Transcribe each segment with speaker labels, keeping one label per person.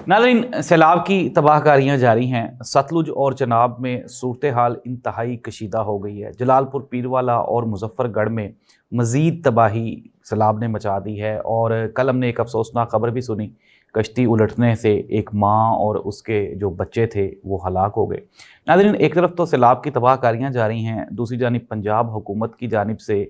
Speaker 1: नाज़रीन, सैलाब की तबाहकारियाँ जारी हैं। सतलुज और चनाब में सूरत हाल इंतहाई कशीदा हो गई है। जलालपुर, पीरवाला और मुजफ्फरगढ़ में मज़ीद तबाही सैलाब ने मचा दी है। और कल हमने एक अफसोसनाक खबर भी सुनी, कश्ती उलटने से एक माँ और उसके जो बच्चे थे वो हलाक हो गए। नाज़रीन, एक तरफ तो सैलाब की तबाहकारियाँ जारी हैं, दूसरी जानिब पंजाब हुकूमत की जानिब से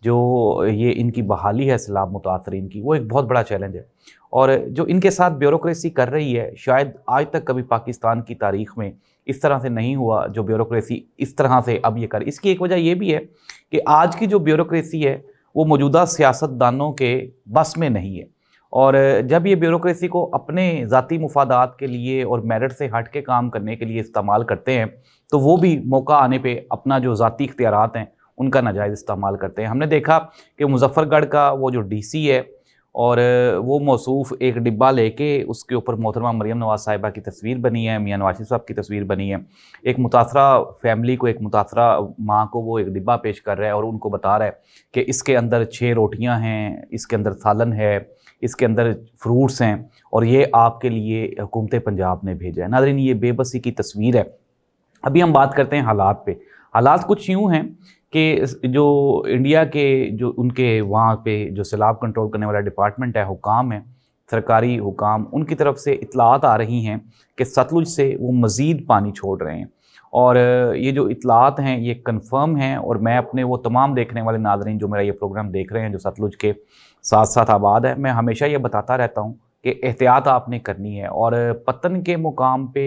Speaker 1: जो ये इनकी बहाली है सैलाब मुतासरीन की, वो एक बहुत बड़ा चैलेंज है। और जो इनके साथ ब्यूरोक्रेसी कर रही है, शायद आज तक कभी पाकिस्तान की तारीख में इस तरह से नहीं हुआ जो ब्यूरोक्रेसी इस तरह से अब ये कर। इसकी एक वजह ये भी है कि आज की जो ब्यूरोक्रेसी है वो मौजूदा सियासतदानों के बस में नहीं है। और जब ये ब्यूरोक्रेसी को अपने ज़ाती मुफादात के लिए और मेरिट से हट के काम करने के लिए इस्तेमाल करते हैं, तो वो भी मौका आने पे अपना जो ज़ाती इख्तियारात हैं उनका नाजायज़ इस्तेमाल करते हैं। हमने देखा कि मुजफ्फरगढ़ का वो जो डीसी है, और वो मौसूफ़ एक डिब्बा लेके उसके ऊपर मोहतरमा मरियम नवाज़ साहिबा की तस्वीर बनी है, मियां नवाज शरीफ साहब की तस्वीर बनी है। एक मुतासरा फैमिली को, एक मुतासरा माँ को वो एक डिब्बा पेश कर रहा है और उनको बता रहा है कि इसके अंदर 6 रोटियां हैं, इसके अंदर सालन है, इसके अंदर फ्रूट्स हैं, और ये आपके लिए हुकूमत पंजाब ने भेजा है। नाज़रीन, ये बेबसी की तस्वीर है। अभी हम बात करते हैं हालात पे। हालात कुछ यूँ हैं कि जो इंडिया के जो उनके वहाँ पे जो सैलाब कंट्रोल करने वाला डिपार्टमेंट है, हुकाम है, सरकारी हुकाम, उनकी तरफ से इतलात आ रही हैं कि सतलुज से वो मज़ीद पानी छोड़ रहे हैं। और ये जो इतलात हैं ये कंफर्म हैं। और मैं अपने वो तमाम देखने वाले नाज़रीन जो मेरा ये प्रोग्राम देख रहे हैं, जो सतलुज के साथ साथ आबाद है, मैं हमेशा ये बताता रहता हूँ कि एहतियात आपने करनी है। और पतन के मुकाम पे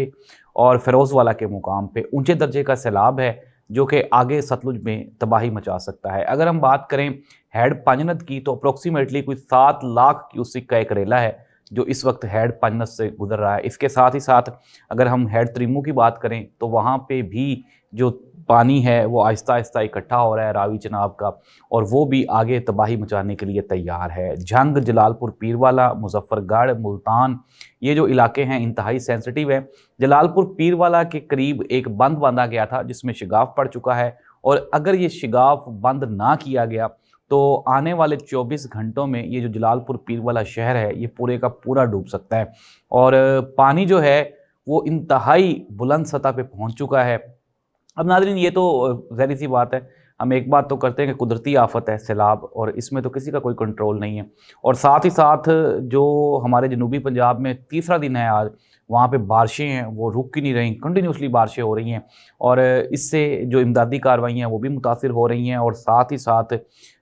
Speaker 1: और फ़िरोज़वाला के मुकाम पे ऊंचे दर्जे का सैलाब है जो कि आगे सतलुज में तबाही मचा सकता है। अगर हम बात करें हेड पांजनत की, तो अप्रोक्सीमेटली कोई 7 लाख क्यूसिक का एक रेला है जो इस वक्त हेड पांजनत से गुजर रहा है। इसके साथ ही साथ अगर हम हेड त्रिमू की बात करें तो वहाँ पे भी जो पानी है वो आहिस्ता आहिस्ता इकट्ठा हो रहा है रावी चनाब का, और वो भी आगे तबाही मचाने के लिए तैयार है। झंग, जलालपुर, पीरवाला, मुजफ्फरगढ़, मुल्तान, ये जो इलाके हैं इंतहाई सेंसिटिव है। जलालपुर पीरवाला के करीब एक बंद बांधा गया था जिसमें शिगाफ पड़ चुका है, और अगर ये शिगाफ बंद ना किया गया तो आने वाले 24 घंटों में ये जो जलालपुर पीरवाला शहर है ये पूरे का पूरा डूब सकता है। और पानी जो है वो इंतहाई बुलंद सतह पे पहुंच चुका है। अब नाज़रीन, ये तो ज़ाहिर सी बात है, हम एक बात तो करते हैं कि कुदरती आफत है सैलाब, और इसमें तो किसी का कोई कंट्रोल नहीं है। और साथ ही साथ जो हमारे जनूबी पंजाब में तीसरा दिन है आज, वहाँ पे बारिशें हैं वो रुक ही नहीं रही, कंटिन्यूसली बारिशें हो रही हैं। और इससे जो इमदादी कार्रवाइयाँ हैं वो भी मुतासिर हो रही हैं। और साथ ही साथ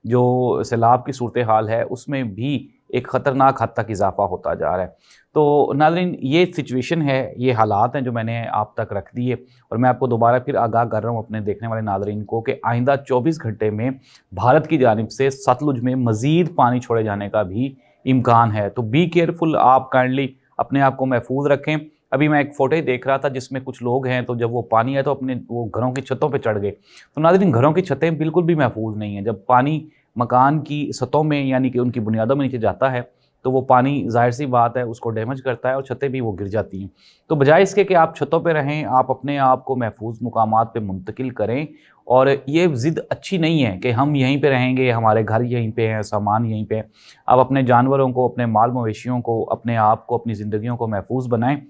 Speaker 1: जो सैलाब की सूरत हाल है उसमें भी एक ख़तरनाक हद तक इजाफा होता जा रहा है। तो नाज़रीन, ये सिचुएशन है, ये हालात हैं जो मैंने आप तक रख दिए। और मैं आपको दोबारा फिर आगाह कर रहा हूँ अपने देखने वाले नाज़रीन को कि आइंदा 24 घंटे में भारत की जानिब से सतलुज में मज़ीद पानी छोड़े जाने का भी इम्कान है। तो बी केयरफुल, आप काइंडली अपने आप को महफूज रखें। अभी मैं एक फ़ोटो देख रहा था जिसमें कुछ लोग हैं, तो जब वो पानी आया तो अपने वो घरों की छतों पे चढ़ गए। तो नाज़रीन, घरों की छतें बिल्कुल भी महफूज नहीं हैं। जब पानी मकान की सतहों में यानी कि उनकी बुनियादों में नीचे जाता है तो वो पानी ज़ाहिर सी बात है उसको डैमेज करता है और छतें भी वो गिर जाती हैं। तो बजाय इसके कि आप छतों पे रहें, आप अपने आप को महफूज मुकामात पे मुंतकिल करें। और ये ज़िद अच्छी नहीं है कि हम यहीं पे रहेंगे, हमारे घर यहीं पे हैं, सामान यहीं पे है। आप अपने जानवरों को, अपने माल मवेशियों को, अपने आप को, अपनी ज़िंदगियों को महफूज बनाएँ।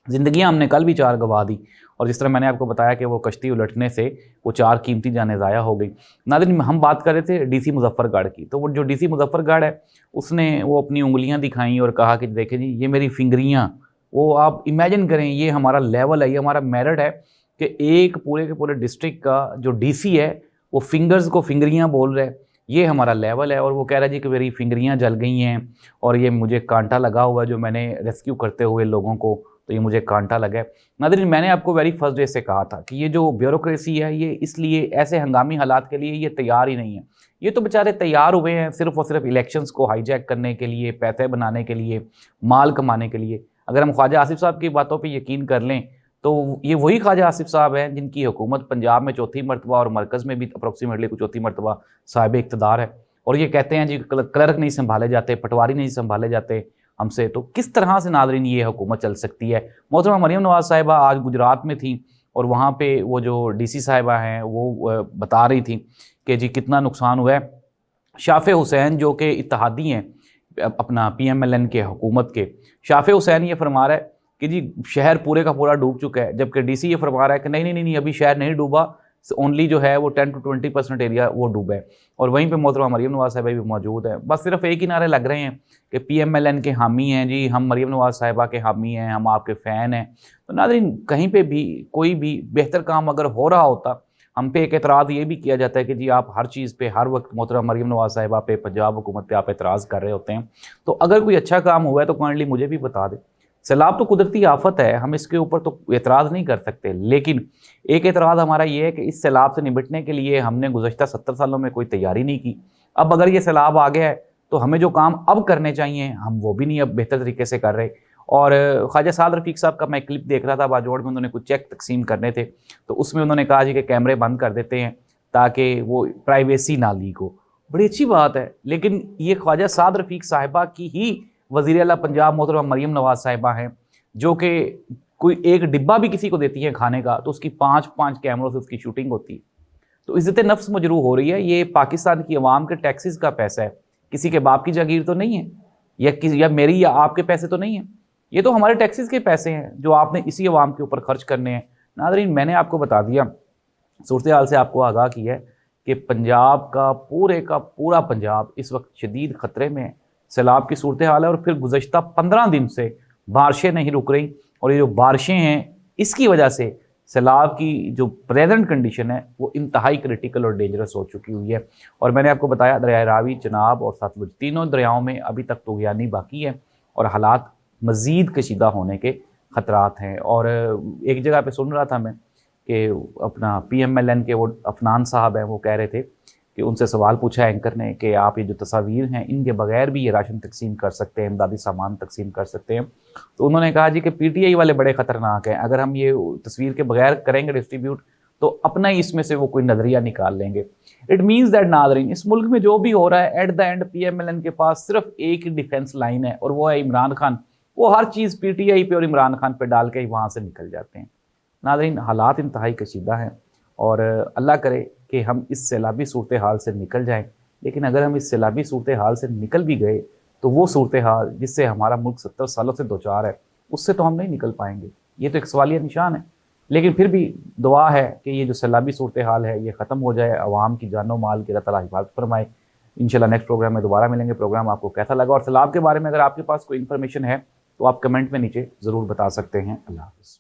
Speaker 1: ज़िंदगियाँ हमने कल भी 4 गँवा दी, और जिस तरह मैंने आपको बताया कि वो कश्ती उलटने से वो 4 कीमती जानें ज़ाया हो गई। नाज़रीन, हम बात कर रहे थे डीसी मुज़फ्फ़रगढ़ की, तो वो जो डीसी मुज़फ्फ़रगढ़ है उसने वो अपनी उँगलियाँ दिखाई और कहा कि देखें जी, ये मेरी फ़िंगरियाँ। वो आप इमेजिन करें, ये हमारा लेवल है, ये हमारा मेरिट है कि एक पूरे के पूरे डिस्ट्रिक्ट का जो डीसी है वो फिंगर्स को फ़िंगरियाँ बोल रहा है। ये हमारा लेवल है। और वो कह रहा है जी कि मेरी फ़िंगरियाँ जल गई हैं और ये मुझे कांटा लगा हुआ है, जो मैंने रेस्क्यू करते हुए लोगों को, तो ये मुझे कांटा लगा है। नाज़रीन, मैंने आपको वेरी फर्स्ट डे से कहा था कि ये जो ब्यूरोक्रेसी है ये इसलिए ऐसे हंगामी हालात के लिए ये तैयार ही नहीं है। ये तो बेचारे तैयार हुए हैं सिर्फ़ और सिर्फ इलेक्शंस को हाईजैक करने के लिए, पैसे बनाने के लिए, माल कमाने के लिए। अगर हम ख्वाजा आसिफ साहब की बातों पे यकीन कर लें तो ये वही ख्वाजा आसिफ साहब हैं जिनकी हुकूमत पंजाब में चौथी मरतबा और मरकज़ में भी अप्रोक्सीमेटली कुछ चौथी मरतबा साहिब इक़्तिदार है। और ये कहते हैं जी क्लर्क नहीं संभाले जाते, पटवारी नहीं संभाले जाते हमसे। तो किस तरह से नाज़रीन ये हुकूमत चल सकती है। मोहतरमा मरियम नवाज़ साहिबा आज गुजरात में थी और वहाँ पे वो जो डीसी साहिबा हैं वो बता रही थी कि जी कितना नुकसान हुआ है। शाफ़े हुसैन जो कि इत्तेहादी हैं, अपना PMLN के हुकूमत के। शाफे हुसैन ये फरमा रहा है कि जी शहर पूरे का पूरा डूब चुका है, जबकि DC ये फरमा रहा है कि नहीं नहीं नहीं नहीं, अभी शहर नहीं डूबा, ओनली जो है वो 10 to 20% एरिया वो डूबा है। और वहीं पे मोहतरमा मरीम नवाज साहिबा भी मौजूद है। बस सिर्फ एक ही नारे लग रहे हैं कि PMLN के हामी हैं जी, हम मरीम नवाज साहिबा के हामी हैं, हम आपके फ़ैन हैं। तो नाज़रीन, कहीं पे भी कोई भी बेहतर काम अगर हो रहा होता, हम पे एक एतराज़ ये भी किया जाता है कि जी आप हर चीज़ पे हर वक्त मोहतरमा मरीम नवाज साहिबा पे, पंजाब हुकूमत पे आप एतराज़ कर रहे होते हैं। तो अगर कोई अच्छा काम हुआ है तो काइंडली मुझे भी बता दें। सैलाब तो कुदरती आफत है, हम इसके ऊपर तो एतराज़ नहीं कर सकते, लेकिन एक एतराज़ हमारा ये है कि इस सैलाब से निपटने के लिए हमने गुज़श्ता 70 सालों में कोई तैयारी नहीं की। अब अगर ये सैलाब आ गया है तो हमें जो काम अब करने चाहिए हम वो भी नहीं अब बेहतर तरीके से कर रहे। और ख्वाजा साद रफ़ीक साहब का मैं क्लिप देख रहा था बाजोड़ में, उन्होंने कुछ चेक तकसीम करने थे, तो उसमें उन्होंने कहा जी कि कैमरे बंद कर देते हैं ताकि वो प्राइवेसी ना लीक हो। बड़ी अच्छी बात है, लेकिन ये ख्वाजा साद रफ़ीक साहिबा की ही वज़ीर आला पंजाब मोहतरमा मरीम नवाज साहिबा हैं, जो कि कोई एक डिब्बा भी किसी को देती हैं खाने का तो उसकी 5-5 कैमरों से उसकी शूटिंग होती है। तो इज़्ज़त नफ्स मजरूह हो रही है। ये पाकिस्तान की अवाम के टैक्सेस का पैसा है, किसी के बाप की जागीर तो नहीं है, या मेरी या आपके पैसे तो नहीं है। ये तो हमारे टैक्सेस के पैसे हैं जो आपने इसी अवाम के ऊपर खर्च करने हैं। नाज़रीन, मैंने आपको बता दिया, सूरत हाल से आपको आगाह किया है कि पंजाब का पूरा पंजाब इस वक्त शदीद ख़तरे में है। सैलाब की सूरत हाल है और फिर गुज़श्ता 15 दिन से बारिशें नहीं रुक रही, और ये जो बारिशें हैं इसकी वजह से सैलाब की जो प्रेजेंट कंडीशन है वो इंतहाई क्रिटिकल और डेंजरस हो चुकी हुई है। और मैंने आपको बताया दरिया रावी, चनाब और सतलुज तीनों दरियाओं में अभी तक तूग़यानी बाकी है और हालात मज़ीद कशीदा होने के ख़तरात हैं। और एक जगह पे सुन रहा था मैं कि अपना PMLN के वो अफनान साहब हैं, वो कह रहे थे कि उनसे सवाल पूछा एंकर ने कि आप ये जो तस्वीर हैं इनके बगैर भी ये राशन तकसीम कर सकते हैं, इमदादी सामान तकसीम कर सकते हैं। तो उन्होंने कहा जी कि PTI वाले बड़े ख़तरनाक हैं, अगर हम ये तस्वीर के बगैर करेंगे डिस्ट्रीब्यूट तो अपना ही इसमें से वो कोई नज़रिया निकाल लेंगे। इट मीन्स दैट नाज़रीन, इस मुल्क में जो भी हो रहा है एट द एंड PMLN के पास सिर्फ एक ही डिफेंस लाइन है और वो है इमरान खान। वो हर चीज़ PTI पे और इमरान खान पे डाल के ही वहाँ से निकल जाते हैं। नाज़रीन, हालात इंतहाई कशीदा हैं और अल्लाह करे कि हम इस सैलाबी सूरत हाल से निकल जाएं। लेकिन अगर हम इस सैलाबी सूरत हाल से निकल भी गए तो वो सूरत हाल जिससे हमारा मुल्क 70 सालों से दो चार है, उससे तो हम नहीं निकल पाएंगे। ये तो एक सवालिया निशान है। लेकिन फिर भी दुआ है कि ये जो सैलाबी सूरत हाल है ये ख़त्म हो जाए, अवाम की जानो माल की अल्लाह ताला हिफाजत फरमाए। इंशाल्लाह नेक्स्ट प्रोग्राम में दोबारा मिलेंगे। प्रोग्राम आपको कैसा लगा और सैलाब के बारे में अगर आपके पास कोई इन्फॉर्मेशन है तो आप कमेंट में नीचे ज़रूर बता सकते हैं। अल्लाह हाफ़िज़।